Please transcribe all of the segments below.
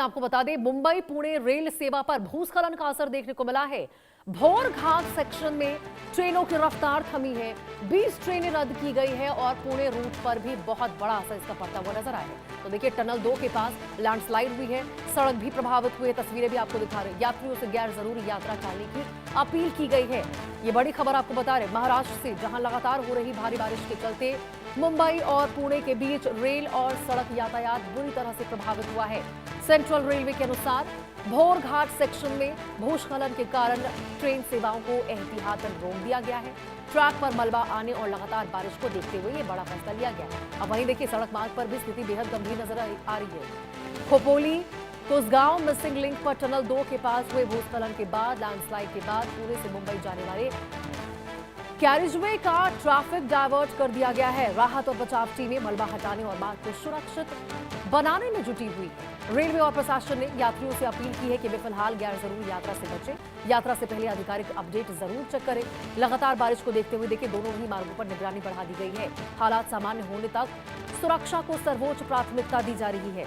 आपको बता दें, मुंबई पुणे रेल सेवा पर भूस्खलन का असर देखने को मिला है। भौर घाट सेक्शन में ट्रेनों की रफ्तार थमी है, 20 ट्रेनें रद्द की गई है और पुणे रूट पर भी बहुत बड़ा असर इसका पड़ता हुआ नजर आया है। तो देखिए, टनल 2 के पास लैंडस्लाइड हुई है, सड़क भी प्रभावित हुई है। तस्वीरें भी आपको दिखा रहे हैं। यात्रियों से गैर जरूरी यात्रा टालने की अपील की गई है। ये बड़ी खबर आपको बता रहे महाराष्ट्र से, जहां लगातार हो रही भारी बारिश के चलते मुंबई और पुणे के बीच रेल और सड़क यातायात बुरी तरह से प्रभावित हुआ है। सेंट्रल रेलवे के अनुसार भौर घाट सेक्शन में भूस्खलन के कारण ट्रेन सेवाओं को एहतियातन रोक दिया गया है। ट्रैक पर मलबा आने और लगातार बारिश को देखते हुए ये बड़ा फैसला लिया गया है। अब वहीं देखिए, सड़क मार्ग पर भी स्थिति बेहद गंभीर नजर आ रही है। खोपोली कुसगांव मिसिंग लिंक पर टनल 2 के पास हुए भूस्खलन के बाद लैंडस्लाइड के बाद पुणे से मुंबई जाने वाले कैरिजवे का ट्रैफिक डायवर्ट कर दिया गया है। राहत और बचाव टीमें मलबा हटाने और मार्ग को सुरक्षित बनाने में जुटी हुई। रेलवे और प्रशासन ने यात्रियों से अपील की है कि वे फिलहाल गैर जरूरी यात्रा से बचें। यात्रा से पहले आधिकारिक अपडेट जरूर चेक करें। लगातार बारिश को देखते हुए देखिए, दोनों ही मार्गों पर निगरानी बढ़ा दी गई है। हालात सामान्य होने तक सुरक्षा को सर्वोच्च प्राथमिकता दी जा रही है।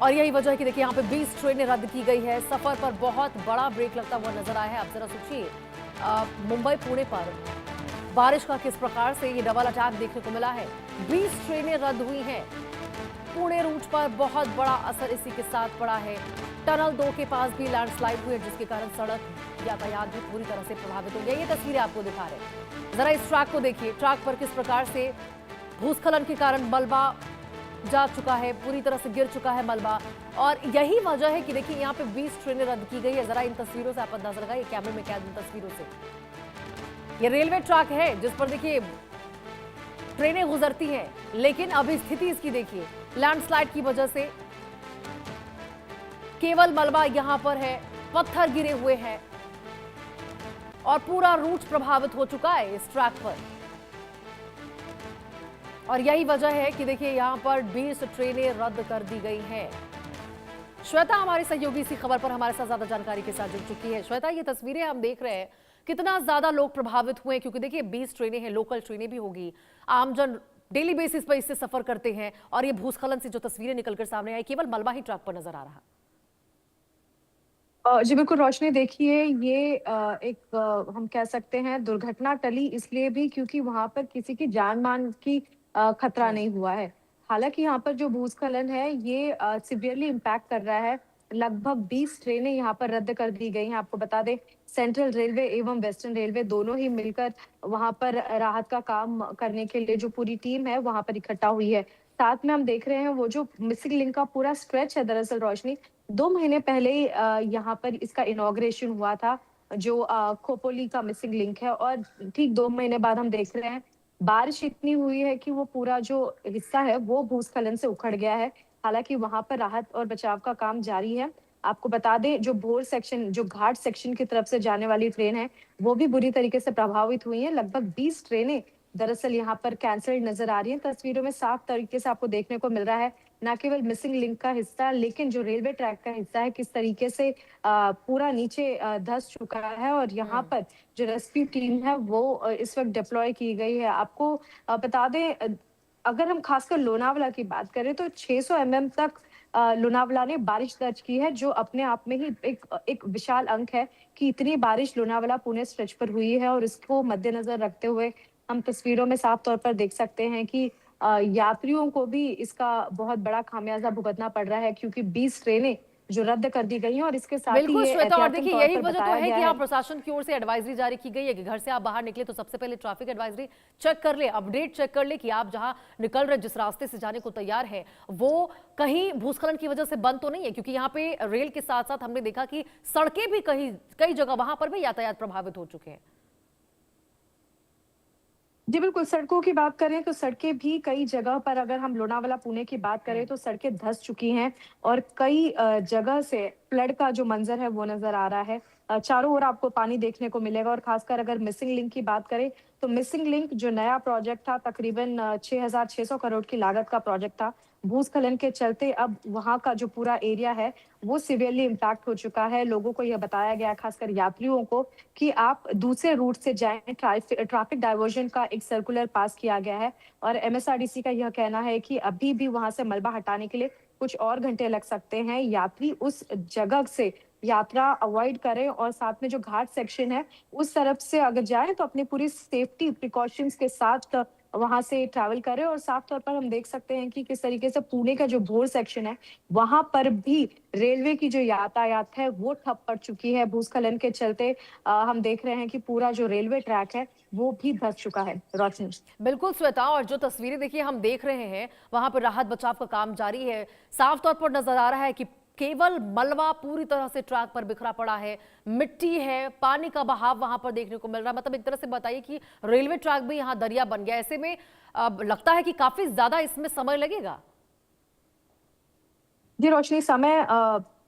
और यही वजह है कि देखिए, यहाँ पे 20 ट्रेनें रद्द की गई है। सफर पर बहुत बड़ा ब्रेक लगता हुआ नजर आया है। अब जरा सोचिए, मुंबई पुणे पर बारिश का किस प्रकार से ये डबल अटैक देखने को मिला है। 20 ट्रेनें रद्द हुई हैं। पुणे रूट पर बहुत बड़ा असर इसी के साथ पड़ा है। टनल 2 के पास भी लैंडस्लाइड हुई है, जिसके कारण सड़क यातायात भी पूरी तरह से प्रभावित हो गया। ये तस्वीरें आपको दिखा रहे हैं। जरा इस ट्रैक को देखिए, ट्रैक पर किस प्रकार से भूस्खलन के कारण मलबा जा चुका है, पूरी तरह से गिर चुका है मलबा। और यही वजह है कि देखिए, यहाँ पे 20 ट्रेनें रद्द की गई है। जरा इन तस्वीरों से आप अंदाजा लगाइए, कैमरे में कैद इन तस्वीरों से। ये रेलवे ट्रैक है जिस पर देखिए ट्रेनें गुजरती हैं, लेकिन अभी स्थिति इसकी देखिए, लैंडस्लाइड की वजह से केवल मलबा यहां पर है, पत्थर गिरे हुए हैं और पूरा रूट प्रभावित हो चुका है इस ट्रैक पर। और यही वजह है कि देखिए, यहां पर 20 ट्रेनें रद्द कर दी गई हैं। श्वेता हमारी सहयोगी इसी खबर पर हमारे साथ ज्यादा जानकारी के साथ जुड़ चुकी है। श्वेता, ये तस्वीरें हम देख रहे हैं, कितना ज्यादा लोग प्रभावित हुए, क्योंकि देखिए 20 ट्रेनें हैं, लोकल ट्रेनें भी होगी, आमजन डेली बेसिस पर इससे सफर करते हैं। और ये भूस्खलन से जो तस्वीरें निकलकर सामने आई, केवल मलबा ही ट्रैक पर नजर आ रहा। जी बिल्कुल रोशनी, देखिए ये एक हम कह सकते हैं दुर्घटना टली इसलिए भी क्योंकि वहां पर किसी की जान मान की खतरा नहीं हुआ है। हालांकि यहाँ पर जो भूस्खलन है ये सिवियरली इम्पैक्ट कर रहा है। लगभग 20 ट्रेनें यहाँ पर रद्द कर दी गई हैं। आपको बता दें, सेंट्रल रेलवे एवं वेस्टर्न रेलवे दोनों ही मिलकर वहां पर राहत का काम करने के लिए जो पूरी टीम है वहां पर इकट्ठा हुई है। साथ में हम देख रहे हैं वो जो मिसिंग लिंक का पूरा स्ट्रेच है, दरअसल रोशनी 2 महीने पहले ही यहाँ पर इसका इनॉग्रेशन हुआ था, जो खोपोली का मिसिंग लिंक है। और ठीक 2 महीने बाद हम देख रहे हैं बारिश इतनी हुई है कि वो पूरा जो हिस्सा है वो भूस्खलन से उखड़ गया है। हालांकि वहां पर राहत और बचाव का काम जारी है। आपको बता दें, जो भोर सेक्शन, जो घाट सेक्शन की तरफ से जाने वाली ट्रेन है, वो भी बुरी तरीके से प्रभावित हुई है। लगभग 20 ट्रेनें दरअसल यहाँ पर कैंसल्ड नजर आ रही हैं। तस्वीरों में साफ तरीके से आपको देखने को मिल रहा है, न केवल मिसिंग लिंक का हिस्सा, लेकिन जो रेलवे ट्रैक का हिस्सा है किस तरीके से पूरा नीचे धंस चुका है। और यहाँ पर जो रेस्क्यू टीम है वो इस वक्त डिप्लॉय की गई है। आपको बता दें, अगर हम खासकर लोनावला की बात करें तो 600 mm तक लोनावला ने बारिश दर्ज की है, जो अपने आप में ही एक विशाल अंक है कि इतनी बारिश लोनावला पुणे स्ट्रेच पर हुई है। और इसको मद्देनजर रखते हुए हम तस्वीरों में साफ तौर पर देख सकते हैं कि यात्रियों को भी इसका बहुत बड़ा खामियाजा भुगतना पड़ रहा है, क्योंकि 20 ट्रेनें जो रद्द कर दी गई हैं और इसके साथ ही बिल्कुल ये श्वेता, और एहतियातन देखिए तौर यही पर वजह तो बताया है गया कि है। आप प्रशासन की ओर से एडवाइजरी जारी की गई है कि घर से आप बाहर निकले तो सबसे पहले ट्रैफिक एडवाइजरी चेक कर ले, अपडेट चेक कर ले कि आप जहां निकल रहे, जिस रास्ते से जाने को तैयार है, वो कहीं भूस्खलन की वजह से बंद तो नहीं है। क्योंकि यहाँ पे रेल के साथ साथ हमने देखा कि सड़कें भी कई जगह वहां पर भी यातायात प्रभावित हो चुके हैं। जी बिल्कुल, सड़कों की बात करें तो सड़कें भी कई जगह पर, अगर हम लोनावाला पुणे की बात करें तो सड़कें धंस चुकी हैं और कई जगह से फ्लड का जो मंजर है वो नजर आ रहा है। चारों ओर आपको पानी देखने को मिलेगा। और खासकर अगर मिसिंग लिंक की बात करें तो मिसिंग लिंक जो नया प्रोजेक्ट था, तकरीबन 6,600 करोड़ की लागत का प्रोजेक्ट था, भूस्खलन के चलते अब वहां का जो पूरा एरिया है वो सिवियरली इम्पैक्ट हो चुका है। लोगों को यह बताया गया, खासकर यात्रियों को, कि आप दूसरे रूट से जाएं। ट्रैफिक डाइवर्जन का एक सर्कुलर पास किया गया है और एमएसआरडीसी का यह कहना है कि अभी भी वहां से मलबा हटाने के लिए कुछ और घंटे लग सकते हैं। यात्री उस जगह से यात्रा अवॉइड करें और साथ में जो घाट सेक्शन है, उस तरफ से अगर जाएँ तो अपनी पूरी सेफ्टी प्रिकॉशंस के साथ वहाँ से ट्रैवल करें। और साफ तौर पर हम देख सकते हैं कि किस तरीके से पुणे का जो भोर सेक्शन है, वहाँ पर भी रेलवे की जो यातायात है, वो ठप पड़ चुकी है। भूस्खलन के चलते हम देख रहे हैं कि पूरा जो रेलवे ट्रैक है, वो भी धंस चुका है। रोशनी। बिल्कुल श्वेता, और जो तस्वीरें देखिए हम देख रहे हैं वहां पर राहत बचाव का काम जारी है। साफ तौर पर नजर आ रहा है कि केवल मलबा पूरी तरह से ट्रैक पर बिखरा पड़ा है, मिट्टी है, पानी का बहाव वहां पर देखने को मिल रहा है। मतलब एक तरह से बताइए कि रेलवे ट्रैक भी यहाँ दरिया बन गया। ऐसे में अब लगता है कि काफी ज्यादा इसमें समय लगेगा। जी, रोशनी, समय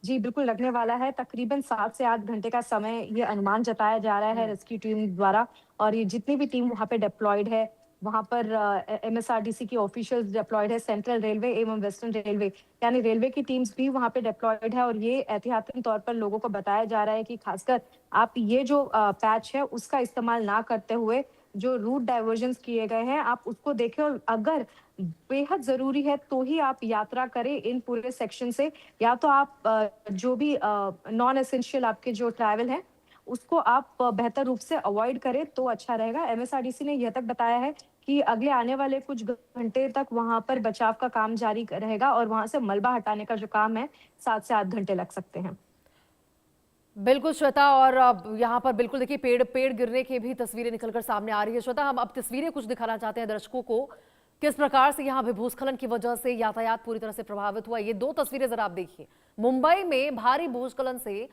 जी बिल्कुल लगने वाला है। तकरीबन 7 से 8 घंटे का समय ये अनुमान जताया जा रहा है रेस्क्यू टीम द्वारा। और ये जितनी भी टीम वहाँ पे डिप्लॉयड है, वहाँ पर एमएसआरडीसी की ऑफिशियल्स डिप्लॉयड है, सेंट्रल रेलवे एवं वेस्टर्न रेलवे, यानी रेलवे की टीम्स भी वहाँ पे डिप्लॉयड है। और ये एहतियातन तौर पर लोगों को बताया जा रहा है कि खासकर आप ये जो पैच है, उसका इस्तेमाल ना करते हुए जो रूट डाइवर्जंस किए गए हैं, आप उसको देखें। और अगर बेहद ज़रूरी है तो ही आप यात्रा करें इन पूरे सेक्शन से। या तो आप जो भी नॉन एसेंशियल आपके जो ट्रैवल है, उसको आप बेहतर रूप से अवॉइड करें तो अच्छा रहेगा। एमएसआरडीसी ने यह तक बताया है कि अगले आने वाले कुछ घंटे तक वहाँ पर बचाव का काम जारी रहेगा और वहाँ से मलबा हटाने का जो काम है, 7 से 8 घंटे लग सकते हैं। बिल्कुल श्वेता, और अब यहाँ पर बिल्कुल देखिए पेड़ पेड़ गिरने की भी तस्वीरें निकलकर सामने आ रही है। श्वेता, हम अब तस्वीरें कुछ दिखाना चाहते हैं दर्शकों को, किस प्रकार से यहाँ भी भूस्खलन की वजह से यातायात पूरी तरह से प्रभावित हुआ। ये दो तस्वीरें जरा आप देखिए। मुंबई में भारी भूस्खलन से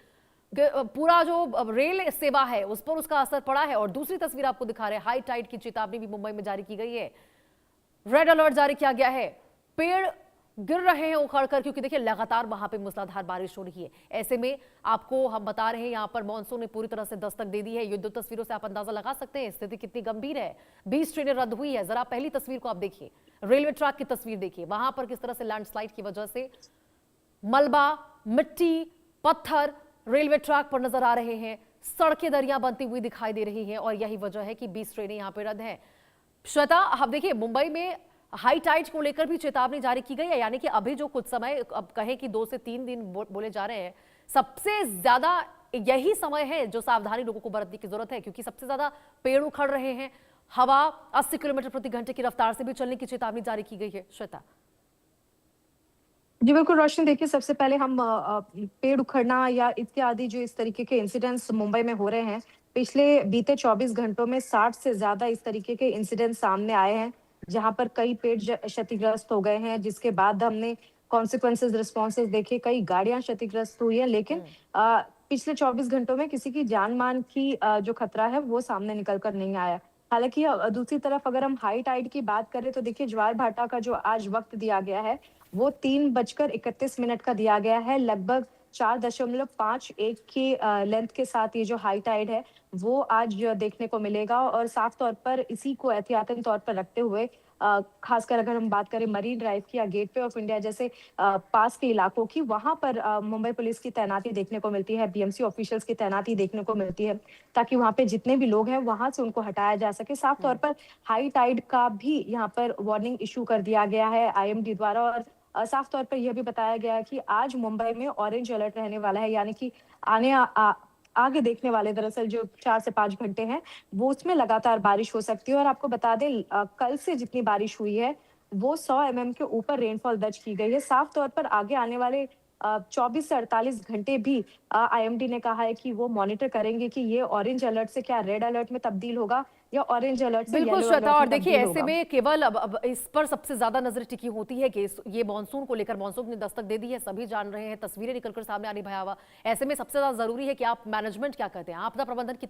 पूरा जो रेल सेवा है उस पर उसका असर पड़ा है। और दूसरी तस्वीर आपको दिखा रहे हैं, हाई टाइड की चेतावनी भी मुंबई में जारी की गई है, रेड अलर्ट जारी किया गया है। पेड़ गिर रहे हैं उखड़कर, क्योंकि देखिए लगातार वहां पे मूसलाधार बारिश हो रही है। ऐसे में आपको हम बता रहे हैं यहाँ पर मानसून ने पूरी तरह से दस्तक दे दी है। ये दो तस्वीरों से आप अंदाजा लगा सकते हैं स्थिति कितनी गंभीर है। 20 ट्रेनें रद्द हुई है। जरा पहली तस्वीर को आप देखिए, रेलवे ट्रैक की तस्वीर देखिए, वहां पर किस तरह से लैंडस्लाइड की वजह से मलबा, मिट्टी, पत्थर रेलवे ट्रैक पर नजर आ रहे हैं। सड़कें दरिया बनती हुई दिखाई दे रही हैं और यही वजह है कि 20 ट्रेनें यहाँ पे रद्द हैं। श्वेता, अब देखिए मुंबई में हाई टाइड को लेकर भी चेतावनी जारी की गई है, यानी कि अभी जो कुछ समय अब कहे कि 2 से 3 दिन बोले जा रहे हैं, सबसे ज्यादा यही समय है जो सावधानी लोगों को बरतने की जरूरत है, क्योंकि सबसे ज्यादा पेड़ उखड़ रहे हैं। हवा 80 किलोमीटर प्रति घंटे की रफ्तार से भी चलने की चेतावनी जारी की गई है। श्वेता। जी बिल्कुल रोशनी, देखिए सबसे पहले हम पेड़ उखड़ना या इत्यादि जो इस तरीके के इंसिडेंट्स मुंबई में हो रहे हैं, पिछले बीते 24 घंटों में 60 से ज्यादा इस तरीके के इंसिडेंट सामने आए हैं, जहां पर कई पेड़ क्षतिग्रस्त हो गए हैं, जिसके बाद हमने कॉन्सिक्वेंसेज रिस्पॉन्सेज देखे, कई गाड़ियां क्षतिग्रस्त हुई हैं। लेकिन पिछले 24 घंटों में किसी की जान मान की जो खतरा है वो सामने निकल कर नहीं आया। हालांकि दूसरी तरफ अगर हम हाई टाइड की बात करें तो देखिए ज्वार भाटा का जो आज वक्त दिया गया है, वो 3:31 का दिया गया है। लगभग 4.51 की लेंथ के साथ ये जो हाई टाइड है, वो आज देखने को मिलेगा। और साफ तौर पर इसी को एहतियातन तौर पर रखते हुए खासकर अगर हम बात करें मरीन ड्राइव की या गेटवे ऑफ इंडिया जैसे पास के इलाकों की, वहां पर मुंबई पुलिस की तैनाती देखने को मिलती है, बीएमसी ऑफिशियल्स की तैनाती देखने को मिलती है, ताकि वहां पे जितने भी लोग हैं वहां से उनको हटाया जा सके। साफ तौर पर हाई टाइड का भी यहाँ पर वार्निंग इशू कर दिया गया है आईएमडी द्वारा। और साफ तौर पर यह भी बताया गया है कि आज मुंबई में ऑरेंज अलर्ट रहने वाला है, यानी कि आगे देखने वाले दरअसल जो 4 से 5 घंटे हैं, वो उसमें लगातार बारिश हो सकती है। और आपको बता दें कल से जितनी बारिश हुई है, वो 100 mm के ऊपर रेनफॉल दर्ज की गई है। साफ तौर पर आगे आने वाले 24 से 48 घंटे भी आईएमडी ने कहा है कि वो मॉनिटर करेंगे कि ये ऑरेंज अलर्ट से क्या रेड अलर्ट में तब्दील होगा या ऑरेंज अलर्ट से बिल्कुल येलो श्वेता, और अलर्ट में देखिए तब्दील ऐसे होगा। में केवल अब इस पर सबसे ज्यादा नजर टिकी होती है कि ये मानसून को लेकर, मानसून ने दस्तक दे दी है, सभी जान रहे हैं, तस्वीरें निकलकर सामने आनी भयावह। ऐसे में सबसे ज्यादा जरूरी है कि आप मैनेजमेंट क्या करते हैं, आपदा प्रबंधन कितनी